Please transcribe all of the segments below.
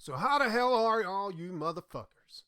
So how the hell are all you motherfuckers?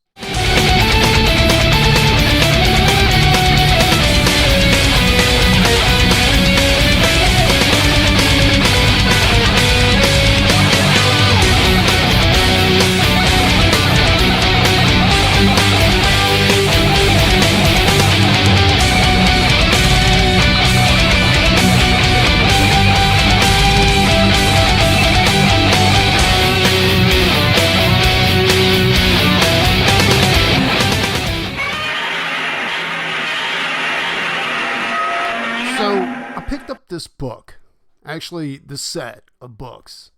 Picked up this book, actually the set of books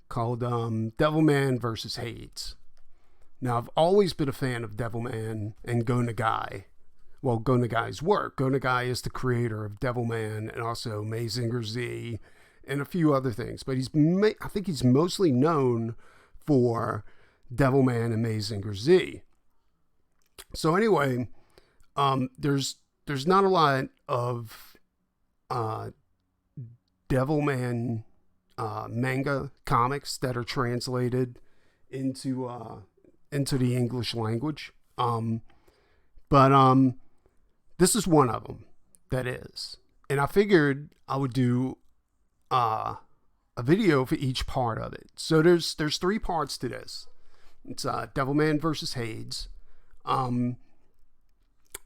called Devilman versus Hades. Now, I've always been a fan of Devilman and Go Nagai. Well, Go Nagai's work. Go Nagai is the creator of Devilman and also Mazinger Z and a few other things. But I think he's mostly known for Devilman and Mazinger Z. So anyway, there's not a lot of Devilman manga comics that are translated into the English language. But this is one of them that is. And I figured I would do a video for each part of it. So there's 3 parts to this. It's Devilman versus Hades. Go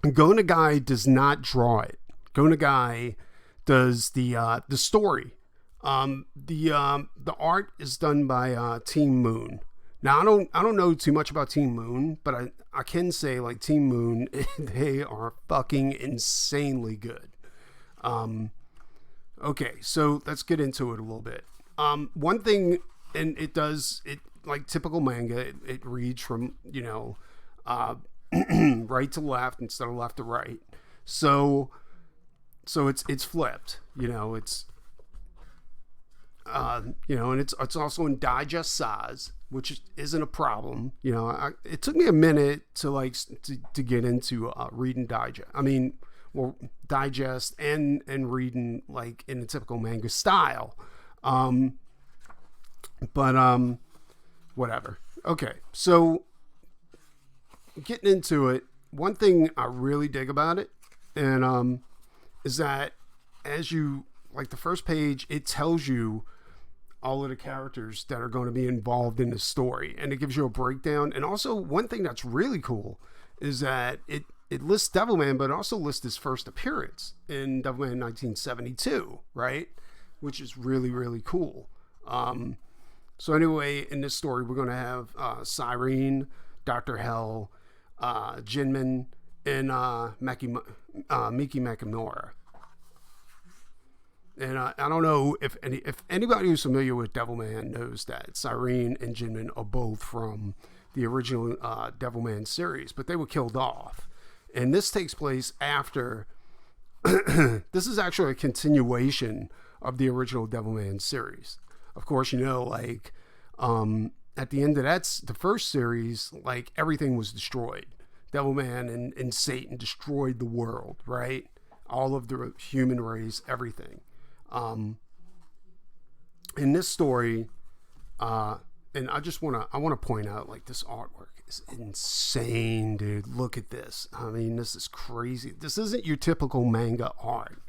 Nagai does not draw it. Go Nagai does the story. The art is done by Team Moon. Now I don't know too much about Team Moon, but I can say like Team Moon, they are fucking insanely good. Okay, so let's get into it a little bit. One thing, and it like typical manga, it reads from right to left instead of left to right. So it's flipped, it's and it's also in digest size, which isn't a problem. It took me a minute to get into reading digest. Digest and reading like in a typical manga style. But whatever. Okay, so getting into it, one thing I really dig about it, and is that as you like the first page, it tells you all of the characters that are going to be involved in the story, and it gives you a breakdown. And also, one thing that's really cool is that it lists Devilman, but it also lists his first appearance in Devilman 1972, right? Which is really, really cool. So anyway, in this story, we're going to have Cyrene, Dr. Hell, Jinmin, and Miki Makimura. And I don't know if anybody who's familiar with Devilman knows that Cyrene and Jinmin are both from the original Devilman series, but they were killed off. And this takes place after. This is actually a continuation of the original Devilman series. Of course, at the end of the first series, like everything was destroyed. Devilman and Satan destroyed the world, right? All of the human race, everything. In this story, and I want to point out, like, this artwork is insane, dude. Look at this. This is crazy. This isn't your typical manga art.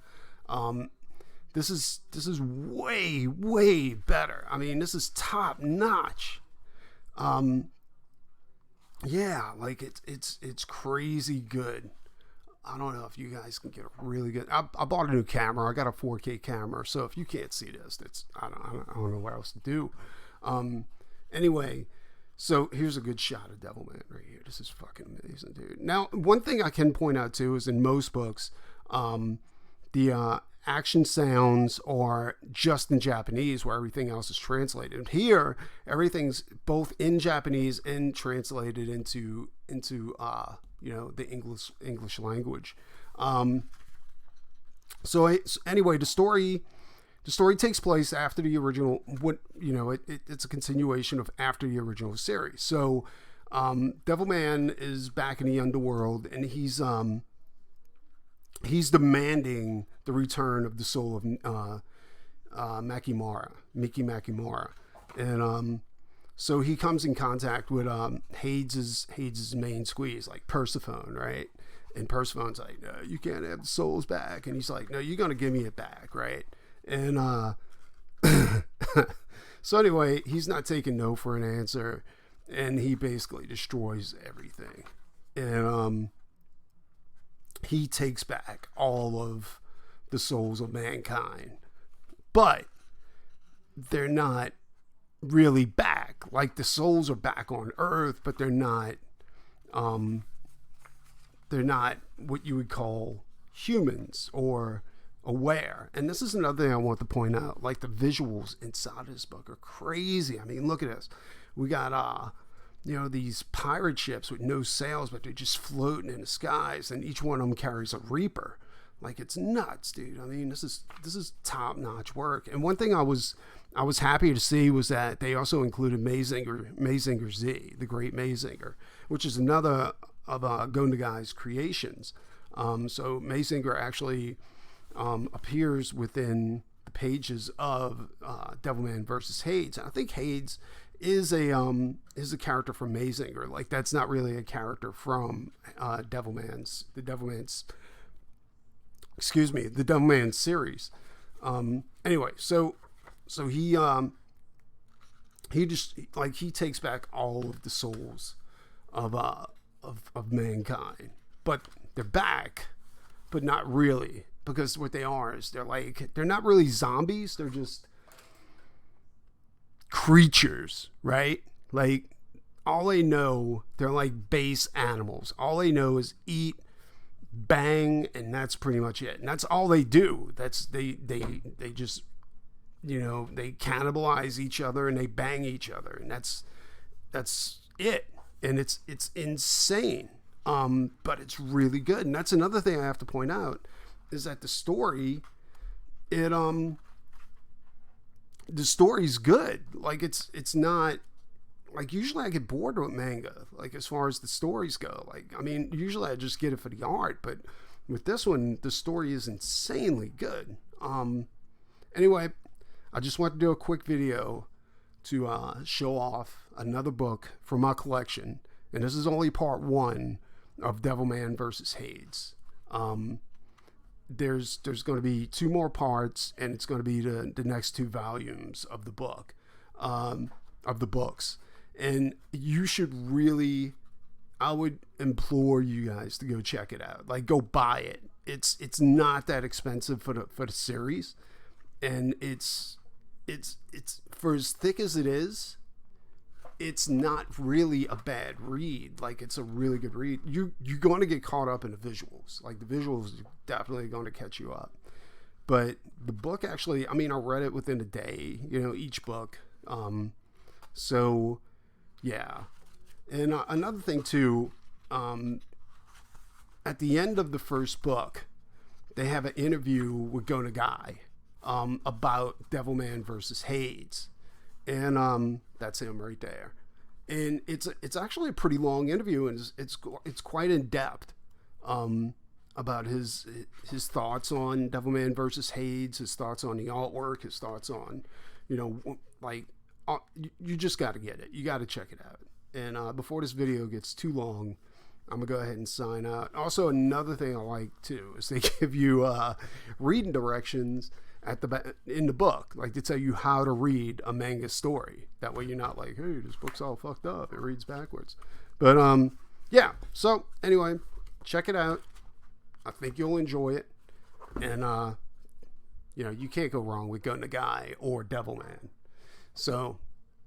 This is way, way better. This is top notch. Yeah, like it's crazy good. I don't know if you guys can get a really good. I bought a new camera. I got a 4K camera, so if you can't see this, I don't know what else to do. Anyway, so here's a good shot of Devilman right here. This is fucking amazing, dude. Now, one thing I can point out too is in most books, the action sounds are just in Japanese, where everything else is translated. Here, everything's both in Japanese and translated into the English language. So anyway, the story takes place after the original. It's a continuation of after the original series. So Devilman is back in the underworld, and he's demanding the return of the soul of Miki Makimura. And So he comes in contact with Hades' main squeeze, like Persephone, right? And Persephone's like, no, you can't have the souls back. And he's like, no, you're going to give me it back, right? And so anyway, he's not taking no for an answer. And he basically destroys everything. And he takes back all of the souls of mankind. But they're not really back. Like, the souls are back on Earth, but they're not what you would call humans or aware. And this is another thing I want to point out. Like, the visuals inside of this book are crazy. I mean, look at this. We got these pirate ships with no sails, but they're just floating in the skies, and each one of them carries a reaper. Like, it's nuts, dude. I mean, this is top-notch work. And one thing I was happy to see was that they also included Mazinger Z, the Great Mazinger, which is another of Go Nagai's creations. So Mazinger actually appears within the pages of Devilman versus Hades. And I think Hades is a character from Mazinger. Like, that's not really a character from the Devilman series. Anyway, so he just, like, he takes back all of the souls of mankind, but they're back, but not really, because what they are is they're not really zombies. They're just creatures, right? Like, all they know, they're like base animals. All they know is eat, bang, and that's pretty much it. And that's all they do. That's they just, they cannibalize each other and they bang each other, and that's it. And it's insane. But it's really good. And that's another thing I have to point out, is that the story's good. Like, it's not, like, usually I get bored with manga, like, as far as the stories go. Like, I mean, usually I just get it for the art, but with this one, the story is insanely good. Anyway, I just want to do a quick video to show off another book from my collection, and this is only part 1 of Devilman versus Hades. There's going to be 2 more parts, and it's going to be the next 2 volumes of the book, of the books. And you should really, I would implore you guys to go check it out. Like, go buy it. It's not that expensive for the series, and it's for as thick as it is, it's not really a bad read. Like, it's a really good read. You're going to get caught up in the visuals. Like, the visuals are definitely going to catch you up. But the book, actually, I mean, I read it within a day, each book. So, yeah. And another thing, too, at the end of the first book, they have an interview with Go Nagai about Devilman versus Hades. And that's him right there. And it's actually a pretty long interview, and it's quite in depth about his thoughts on Devilman versus Hades, his thoughts on the artwork, his thoughts on, you just got to get it. You got to check it out. And before this video gets too long, I'm gonna go ahead and sign out. Also, another thing I like too is they give you reading directions in the book, like, to tell you how to read a manga story. That way you're not like, hey, this book's all fucked up, it reads backwards. But yeah, so anyway, check it out. I think you'll enjoy it. And you can't go wrong with Go Nagai or Devilman. So,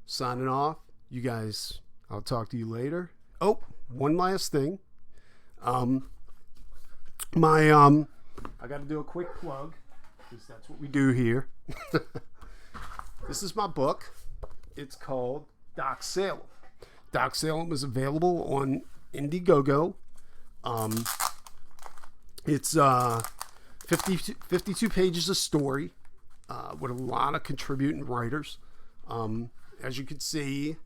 signing off. You guys, I'll talk to you later. Oh, one last thing. I got to do a quick plug, because that's what we do here. This is my book. It's called Doc Salem. Doc Salem is available on Indiegogo. It's 52 pages of story with a lot of contributing writers. As you can see,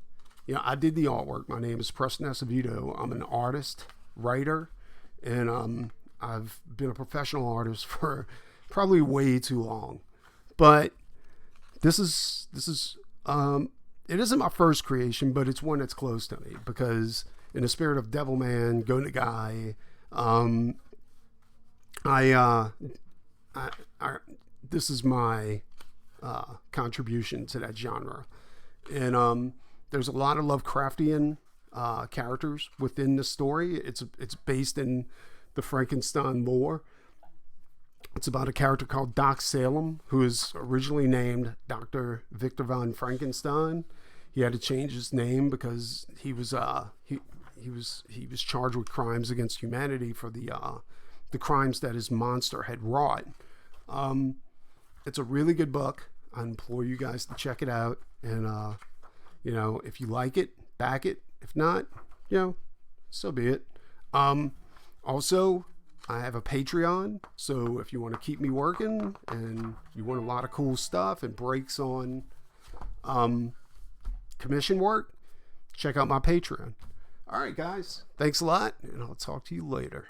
I did the artwork. My name is Preston Acevedo. I'm an artist, writer, and I've been a professional artist for probably way too long. But this is it isn't my first creation, but it's one that's close to me because in the spirit of Devilman, Go Nagai, this is my contribution to that genre. And there's a lot of Lovecraftian characters within the story. It's based in the Frankenstein lore. It's about a character called Doc Salem, who is originally named Dr. Victor von Frankenstein. He had to change his name because he was charged with crimes against humanity for the crimes that his monster had wrought. It's a really good book. I implore you guys to check it out. And, if you like it, back it. If not, so be it. Also, I have a Patreon. So if you want to keep me working and you want a lot of cool stuff and breaks on commission work, check out my Patreon. All right, guys. Thanks a lot. And I'll talk to you later.